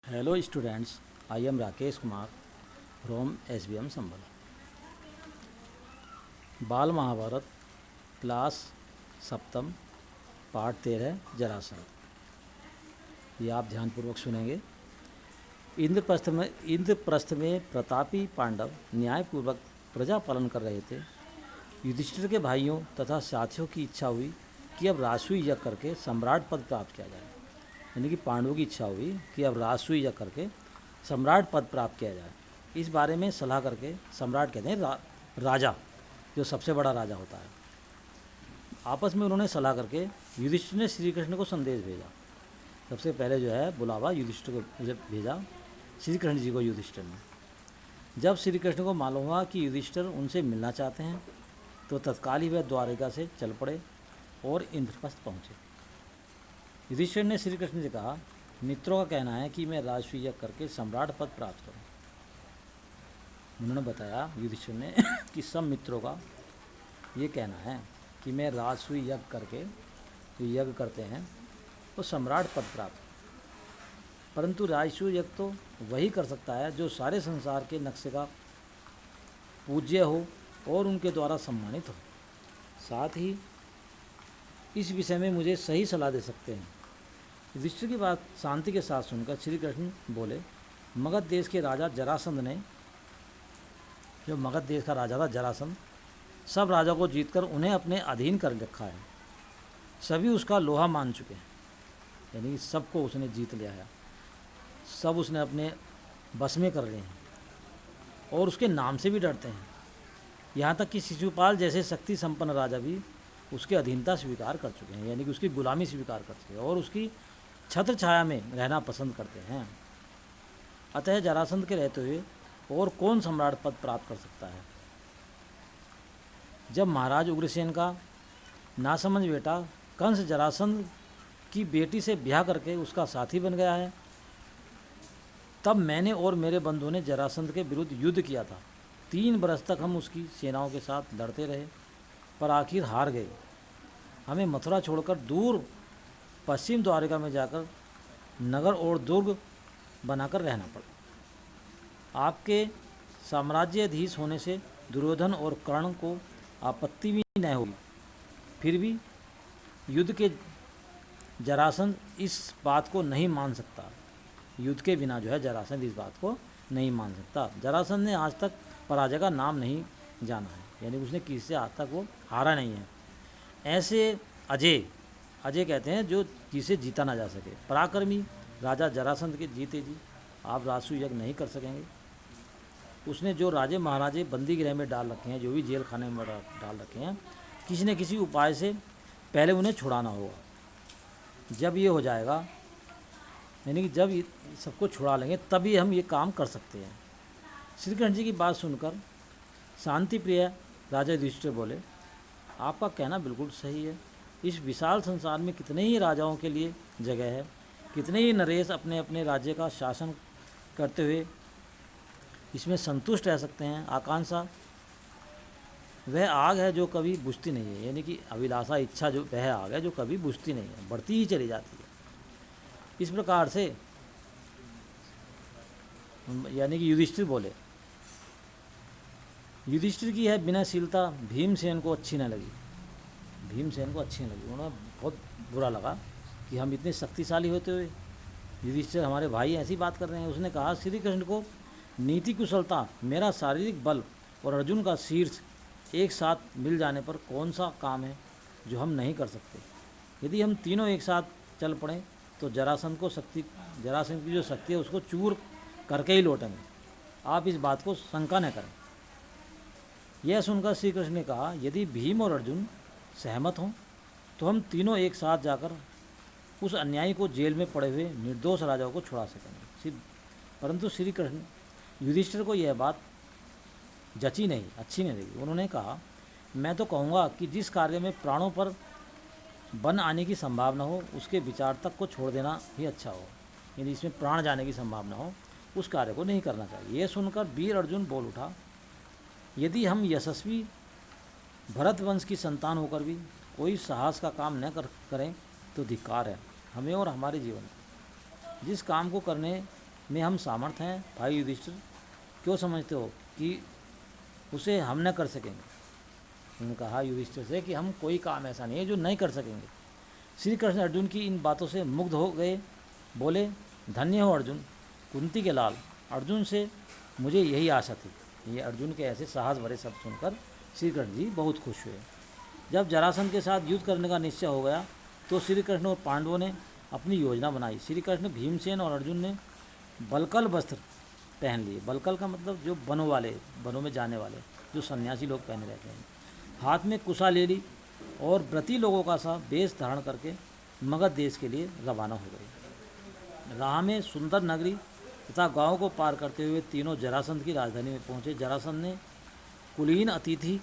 Hello students, I am Rakesh Kumar from SBM Sambal. बाल Mahabharat class सप्तम पाठ 13 जरासंध। ये आप ध्यानपूर्वक सुनेंगे। इंद्रप्रस्थ में प्रतापी पांडव न्यायपूर्वक प्रजा पालन कर रहे थे। युधिष्ठिर के भाइयों तथा साथियों की इच्छा हुई कि अब राजसूय यज्ञ करके सम्राट पद प्राप्त किया जाए। यानी कि पांडवों की इच्छा हुई कि अब राजसूय यज्ञ करके सम्राट पद प्राप्त किया जाए। इस बारे में सलाह करके सम्राट कहते हैं राजा, जो सबसे बड़ा राजा होता है। आपस में उन्होंने सलाह करके युधिष्ठिर ने श्री कृष्ण को संदेश भेजा। सबसे पहले जो है बुलावा युधिष्ठिर को भेजा, श्री कृष्ण जी को युधिष्ठिर ने। जब श्री कृष्ण को मालूम हुआ कि युधिष्ठिर उनसे मिलना चाहते हैं तो तत्काल ही वह द्वारिका से चल पड़े और इंद्रप्रस्थ पहुँचे। युधिष्ठिर ने श्री कृष्ण से कहा, मित्रों का कहना है कि मैं राजसूय यज्ञ करके सम्राट पद प्राप्त करूं। उन्होंने बताया युधिष्ठिर ने कि सब मित्रों का ये कहना है कि मैं राजसूय यज्ञ करके जो यज्ञ करते हैं वो सम्राट पद प्राप्त, परंतु राजसूय यज्ञ तो वही कर सकता है जो सारे संसार के नक्शे का पूज्य हो और उनके द्वारा सम्मानित हो। साथ ही इस विषय में मुझे सही सलाह दे सकते हैं। युधिष्ठिर की बात शांति के साथ सुनकर श्री कृष्ण बोले, मगध देश के राजा जरासंध ने, जो मगध देश का राजा था जरासंध, सब राजाओं को जीतकर उन्हें अपने अधीन कर रखा है। सभी उसका लोहा मान चुके हैं, यानी कि सबको उसने जीत लिया है, सब उसने अपने बस में कर लिए हैं और उसके नाम से भी डरते हैं। यहाँ तक कि शिशुपाल जैसे शक्ति संपन्न राजा भी उसकी अधीनता स्वीकार कर चुके हैं, यानी कि उसकी गुलामी स्वीकार कर चुके हैं और उसकी छत्र छाया में रहना पसंद करते हैं। अतः जरासंध के रहते हुए और कौन सम्राट पद प्राप्त कर सकता है। जब महाराज उग्रसेन का नासमझ बेटा कंस जरासंध की बेटी से ब्याह करके उसका साथी बन गया है, तब मैंने और मेरे बंधुओं ने जरासंध के विरुद्ध युद्ध किया था। 3 बरस तक हम उसकी सेनाओं के साथ लड़ते रहे, पर आखिर हार गए। हमें मथुरा छोड़कर दूर पश्चिम द्वारिका में जाकर नगर और दुर्ग बनाकर रहना पड़ा। आपके साम्राज्याधीश होने से दुर्योधन और कर्ण को आपत्ति भी न होगी, फिर भी युद्ध के जरासंध इस बात को नहीं मान सकता। युद्ध के बिना जो है जरासंध इस बात को नहीं मान सकता। जरासंध ने आज तक पराजय का नाम नहीं जाना है, यानी उसने किसी से आज तक वो हारा नहीं है। ऐसे अजय कहते हैं जो जिसे जीता ना जा सके। पराक्रमी राजा जरासंध के जीते जी आप राजसूय यज्ञ नहीं कर सकेंगे। उसने जो राजे महाराजे बंदी गृह में डाल रखे हैं, जो भी जेल खाने में डाल रखे हैं, किसी न किसी उपाय से पहले उन्हें छुड़ाना होगा। जब ये हो जाएगा, यानी कि जब सबको छुड़ा लेंगे, तभी हम ये काम कर सकते हैं। श्री कृष्ण जी की बात सुनकर शांति प्रिय राजा युधिष्ठिर बोले, आपका कहना बिल्कुल सही है। इस विशाल संसार में कितने ही राजाओं के लिए जगह है, कितने ही नरेश अपने अपने राज्य का शासन करते हुए इसमें संतुष्ट रह सकते हैं। आकांक्षा वह आग है जो कभी बुझती नहीं है, यानी कि अभिलाषा इच्छा जो वह आग है जो कभी बुझती नहीं है, बढ़ती ही चली जाती है। इस प्रकार से यानी कि युधिष्ठिर बोले। युधिष्ठिर की है विनयशीलता भीमसेन को अच्छी न लगी। उन्हें बहुत बुरा लगा कि हम इतने शक्तिशाली होते हुए युधिष्ठिर हमारे भाई ऐसी बात कर रहे हैं। उसने कहा, श्री कृष्ण को नीति कुशलता, मेरा शारीरिक बल और अर्जुन का शीर्ष एक साथ मिल जाने पर कौन सा काम है जो हम नहीं कर सकते। यदि हम तीनों एक साथ चल पड़ें तो जरासंध की जो शक्ति है उसको चूर करके ही लौटेंगे। आप इस बात को शंका न करें। यह सुनकर श्री कृष्ण ने कहा, यदि भीम और अर्जुन सहमत हों तो हम तीनों एक साथ जाकर उस अन्यायी को जेल में पड़े हुए निर्दोष राजाओं को छुड़ा सकेंगे। परंतु श्री कृष्ण युधिष्ठिर को यह बात अच्छी नहीं लगी। उन्होंने कहा, मैं तो कहूँगा कि जिस कार्य में प्राणों पर बन आने की संभावना हो उसके विचार तक को छोड़ देना ही अच्छा हो। यदि इसमें प्राण जाने की संभावना हो उस कार्य को नहीं करना चाहिए। यह सुनकर वीर अर्जुन बोल उठा, यदि हम यशस्वी भरत वंश की संतान होकर भी कोई साहस का काम न करें तो धिक्कार है हमें और हमारे जीवन। जिस काम को करने में हम सामर्थ हैं भाई युधिष्ठिर, क्यों समझते हो कि उसे हम न कर सकेंगे। उन्होंने कहा युधिष्ठिर से कि हम कोई काम ऐसा नहीं है जो नहीं कर सकेंगे। श्री कृष्ण अर्जुन की इन बातों से मुग्ध हो गए, बोले धन्य हो अर्जुन, कुंती के लाल, अर्जुन से मुझे यही आशा थी। ये अर्जुन के ऐसे साहस भरे शब्द सुनकर श्री कृष्ण जी बहुत खुश हुए। जब जरासंध के साथ युद्ध करने का निश्चय हो गया तो श्री कृष्ण और पांडवों ने अपनी योजना बनाई। श्री कृष्ण, भीमसेन और अर्जुन ने बलकल वस्त्र पहन लिए। बलकल का मतलब जो वनों वाले, वनों में जाने वाले जो सन्यासी लोग पहने रहते हैं। हाथ में कुशा ले ली और व्रती लोगों का सा वेश धारण करके मगध देश के लिए रवाना हो गए। राह में सुंदर नगरी तथा गांव को पार करते हुए तीनों जरासंध की राजधानी में पहुंचे। जरासंध ने कुलीन अतिथि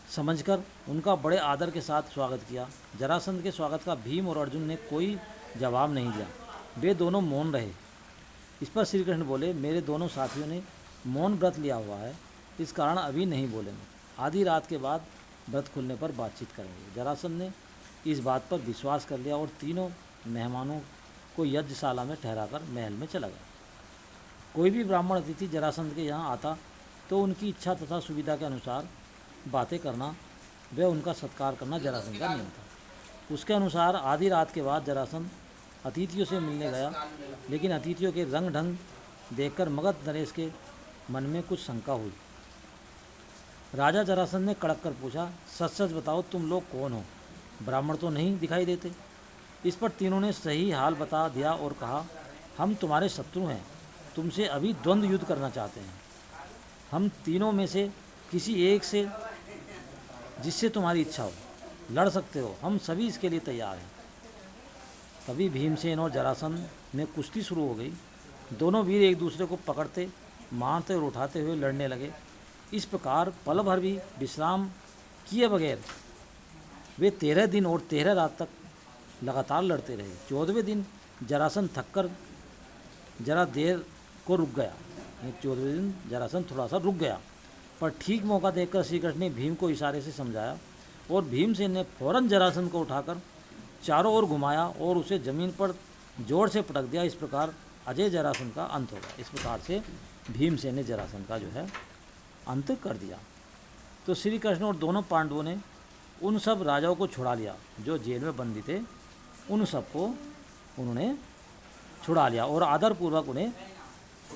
समझकर उनका बड़े आदर के साथ स्वागत किया। जरासंध के स्वागत का भीम और अर्जुन ने कोई जवाब नहीं दिया, वे दोनों मौन रहे। इस पर श्री कृष्ण बोले, मेरे दोनों साथियों ने मौन व्रत लिया हुआ है, इस कारण अभी नहीं बोलेंगे, आधी रात के बाद व्रत खुलने पर बातचीत करेंगे। जरासंध ने इस बात पर विश्वास कर लिया और तीनों मेहमानों को यज्ञशाला में ठहराकर महल में चला गया। कोई भी ब्राह्मण अतिथि जरासंध के यहाँ आता तो उनकी इच्छा तथा सुविधा के अनुसार बातें करना व उनका सत्कार करना जरासंध का नियम था। उसके अनुसार आधी रात के बाद जरासंध अतिथियों से मिलने गया, लेकिन अतिथियों के रंग ढंग देखकर मगध नरेश के मन में कुछ शंका हुई। राजा जरासंध ने कड़क कर पूछा, सच सच बताओ तुम लोग कौन हो, ब्राह्मण तो नहीं दिखाई देते। इस पर तीनों ने सही हाल बता दिया और कहा, हम तुम्हारे शत्रु हैं, तुमसे अभी द्वंद्व युद्ध करना चाहते हैं। हम तीनों में से किसी एक से जिससे तुम्हारी इच्छा हो लड़ सकते हो, हम सभी इसके लिए तैयार हैं। तभी भीमसेन और जरासंध में कुश्ती शुरू हो गई। दोनों वीर एक दूसरे को पकड़ते, मारते और उठाते हुए लड़ने लगे। इस प्रकार पल भर भी विश्राम किए बगैर वे 13 दिन और 13 रात तक लगातार लड़ते रहे। 14वें दिन जरासंध थककर जरा देर को रुक गया। 14वें दिन जरासंध थोड़ा सा रुक गया, पर ठीक मौका देखकर श्री कृष्ण ने भीम को इशारे से समझाया और भीमसेन ने फौरन जरासंध को उठाकर चारों ओर घुमाया और उसे जमीन पर जोर से पटक दिया। इस प्रकार अजय जरासंध का अंत होगा। इस प्रकार से भीमसेन ने जरासंध का जो है अंत कर दिया। तो श्री कृष्ण और दोनों पांडवों ने उन सब राजाओं को छुड़ा लिया जो जेल में बंदी थे। उन सबको उन्होंने छुड़ा लिया और आदरपूर्वक उन्हें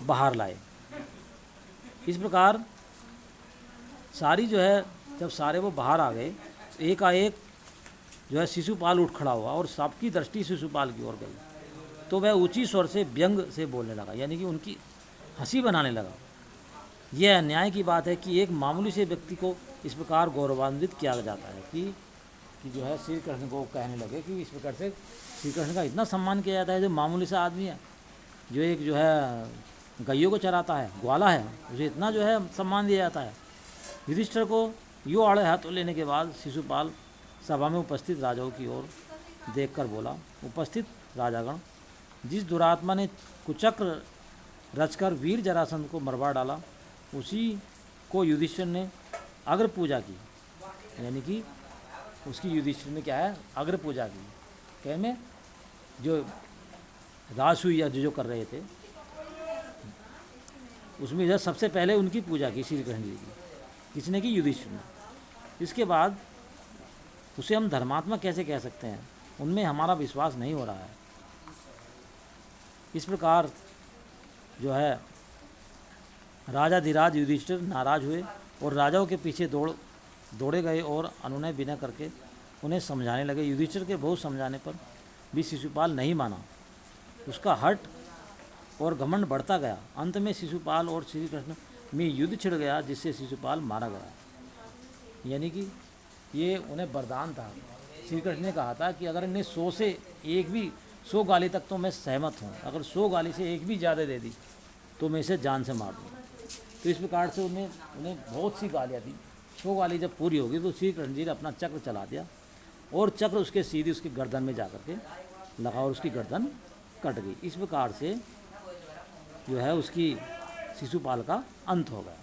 बाहर लाए। इस प्रकार सारी जो है, जब सारे वो बाहर आ गए, एकाएक जो है शिशुपाल उठ खड़ा हुआ और सबकी दृष्टि शिशुपाल की ओर गई। तो वह ऊंची स्वर से व्यंग से बोलने लगा, यानी कि उनकी हंसी बनाने लगा। यह अन्याय की बात है कि एक मामूली से व्यक्ति को इस प्रकार गौरवान्वित किया जाता है कि जो है श्री कृष्ण को कहने लगे कि इस प्रकार से श्री कृष्ण का इतना सम्मान किया जाता है। जो मामूली सा आदमी है, जो एक जो है गैयों को चराता है, ग्वाला है, उसे इतना जो है सम्मान दिया जाता है। युधिष्ठिर को यूँ आड़े हाथों लेने के बाद शिशुपाल सभा में उपस्थित राजाओं की ओर देखकर बोला, उपस्थित राजागण, जिस दुरात्मा ने कुचक्र रचकर वीर जरासंध को मरवा डाला, उसी को युधिष्ठिर ने अग्र पूजा की। यानी कि उसकी युधिष्ठिर ने क्या है, अग्र पूजा की। क्या में जो राजसूय जो कर रहे थे उसमें जो सबसे पहले उनकी पूजा की श्री कृष्ण जी की। किसने की? युधिष्ठिर ने। इसके बाद उसे हम धर्मात्मा कैसे कह सकते हैं, उनमें हमारा विश्वास नहीं हो रहा है। इस प्रकार जो है राजाधिराज युधिष्ठिर नाराज हुए और राजाओं के पीछे दौड़े गए और अनुनय विनय करके उन्हें समझाने लगे। युधिष्ठिर के बहुत समझाने पर भी शिशुपाल नहीं माना। उसका हठ और घमंड बढ़ता गया। अंत में शिशुपाल और श्री कृष्ण में युद्ध छिड़ गया, जिससे शिशुपाल मारा गया। यानी कि ये उन्हें वरदान था। श्री कृष्ण ने कहा था कि अगर इन्हें 100 से एक भी 100 गाली तक तो मैं सहमत हूँ, अगर 100 गाली से एक भी ज़्यादा दे दी तो मैं इसे जान से मार दूँगा। तो इस प्रकार से उन्हें बहुत सी गालियाँ दी। 100 गाली जब पूरी होगी तो श्री कृष्ण जी ने अपना चक्र चला दिया और चक्र उसके सीधी उसकी गर्दन में जा कर के लगा और उसकी गर्दन कट गई। इस प्रकार से जो है उसकी शिशुपाल का अंत हो गया।